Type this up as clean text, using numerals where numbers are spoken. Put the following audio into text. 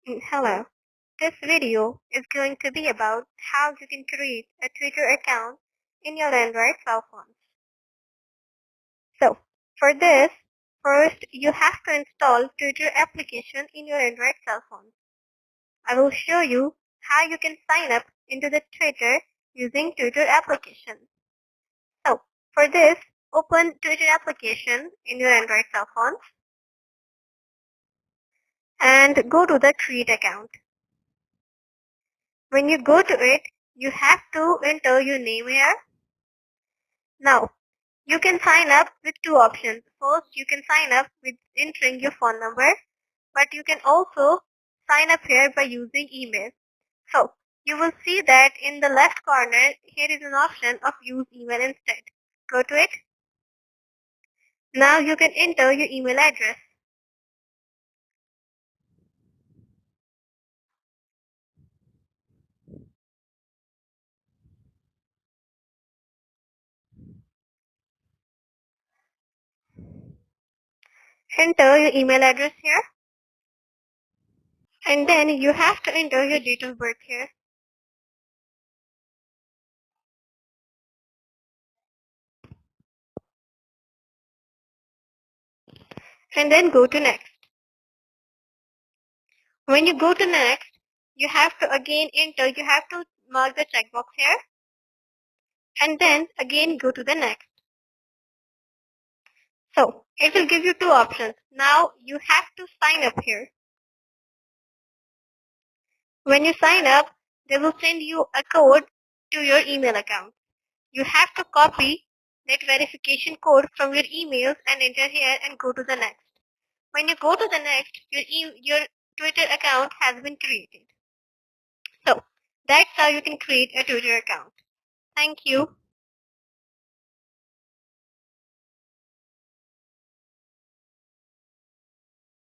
Hello. This video is going to be about how you can create a Twitter account in your Android cell phone. So, for this, first you have to install Twitter application in your Android cell phone. I will show you how you can sign up into the Twitter using Twitter application. So, for this, open Twitter application in your Android cell phone and go to the Create account. When you go to it, you have to enter your name here. Now, you can sign up with two options. First, you can sign up with entering your phone number, but you can also sign up here by using email. So, you will see that in the left corner, here is an option of use email instead. Go to it. Now you can enter your email address. Enter your email address here. And then you have to enter your date of birth here. And then go to next. When you go to next, you have to again enter, you have to mark the checkbox here. And then again go to the next. So it will give you two options. Now you have to sign up here. When you sign up, they will send you a code to your email account. You have to copy that verification code from your emails and enter here and go to the next. When you go to the next, your Twitter account has been created. So that's how you can create a Twitter account. Thank you.